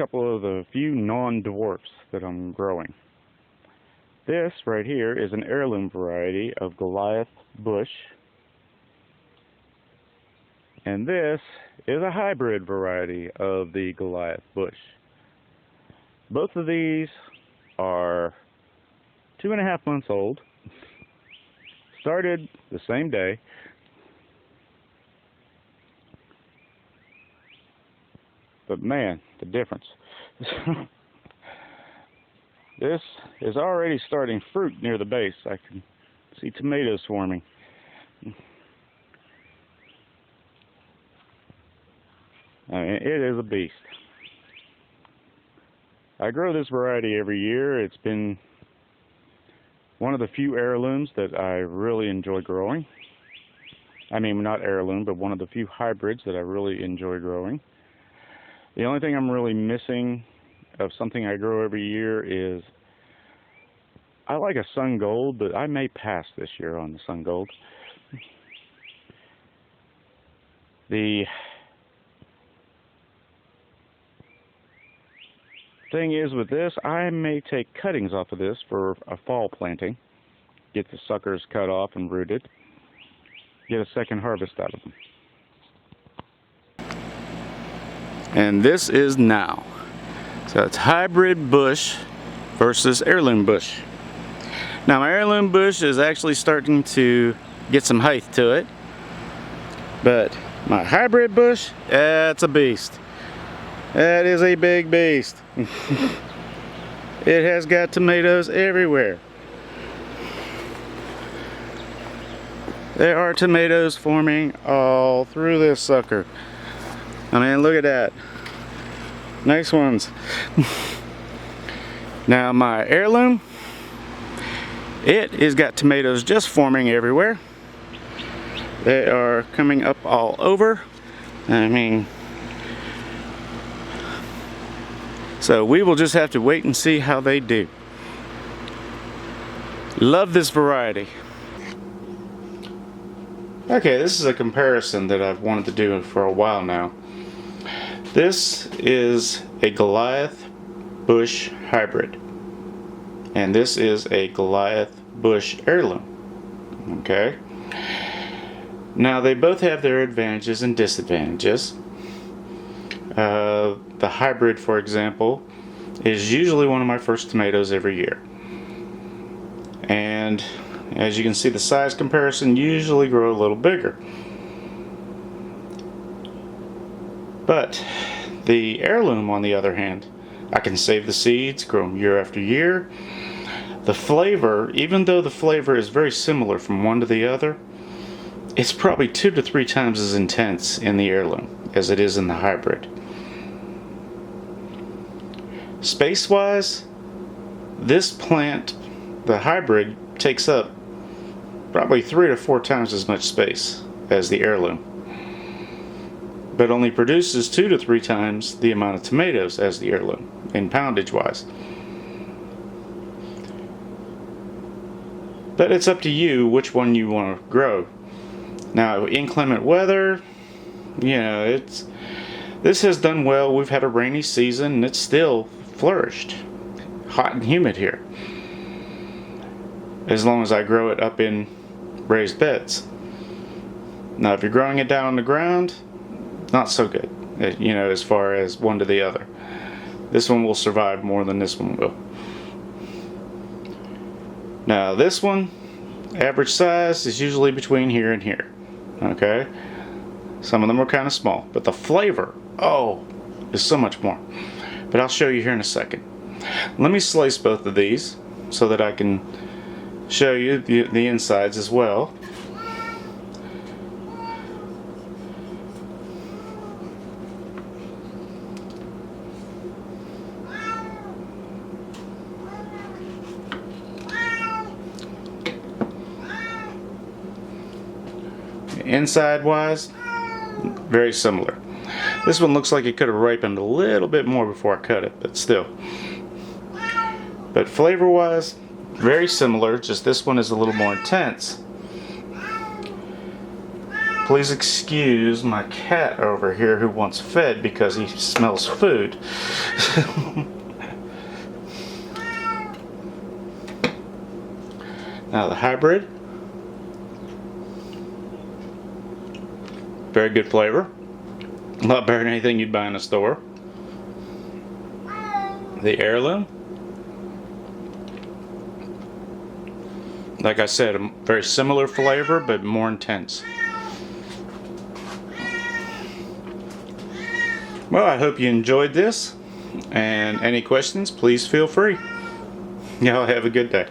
couple of the few non-dwarfs that I'm growing. This right here is an heirloom variety of Goliath bush, and this is a hybrid variety of the Goliath bush. Both of these are 2.5 months old, started the same day. But man, the difference. This is already starting fruit near the base. I can see tomatoes forming. I mean, it is a beast. I grow this variety every year. It's been one of the few heirlooms that I really enjoy growing. I mean, not heirloom, but one of the few hybrids that I really enjoy growing. The only thing I'm really missing of something I grow every year is, I like a sun gold, but I may pass this year on the sun gold. The thing is with this, I may take cuttings off of this for a fall planting, get the suckers cut off and rooted, get a second harvest out of them. And this is now. So it's hybrid bush versus heirloom bush. Now my heirloom bush is actually starting to get some height to it, but my hybrid bush, that's a beast. That is a big beast. It has got tomatoes everywhere. There are tomatoes forming all through this sucker. I mean, look at that. Nice ones. Now my heirloom, it has got tomatoes just forming everywhere. They are coming up all over. I mean, so we will just have to wait and see how they do. Love this variety. Okay, this is a comparison that I've wanted to do for a while now. This is a Goliath bush hybrid, and this is a Goliath bush heirloom. Okay, now they both have their advantages and disadvantages. The hybrid, for example, is usually one of my first tomatoes every year, and as you can see, the size comparison usually grow a little bigger. But the heirloom, on the other hand, I can save the seeds, grow them year after year. The flavor, even though the flavor is very similar from one to the other, it's probably 2 to 3 times as intense in the heirloom as it is in the hybrid. Space-wise, this plant, the hybrid, takes up probably 3 to 4 times as much space as the heirloom, but only produces 2 to 3 times the amount of tomatoes as the heirloom, in poundage wise. But it's up to you which one you want to grow. Now, inclement weather, you know, this has done well. We've had a rainy season and it's still flourished. Hot and humid here, as long as I grow it up in raised beds. Now, if you're growing it down on the ground, not so good, you know, as far as one to the other. This one will survive more than this one will. Now this one, average size is usually between here and here. Okay, some of them are kind of small, but the flavor, oh, is so much more. But I'll show you here in a second. Let me slice both of these so that I can show you the insides as well. Inside wise, very similar. This one looks like it could have ripened a little bit more before I cut it, but still. But flavor wise, very similar, just this one is a little more intense. Please excuse my cat over here who wants fed because he smells food. Now the hybrid. Very good flavor. A lot better than anything you'd buy in a store. The heirloom. Like I said, a very similar flavor, but more intense. Well, I hope you enjoyed this, and any questions, please feel free. Y'all have a good day.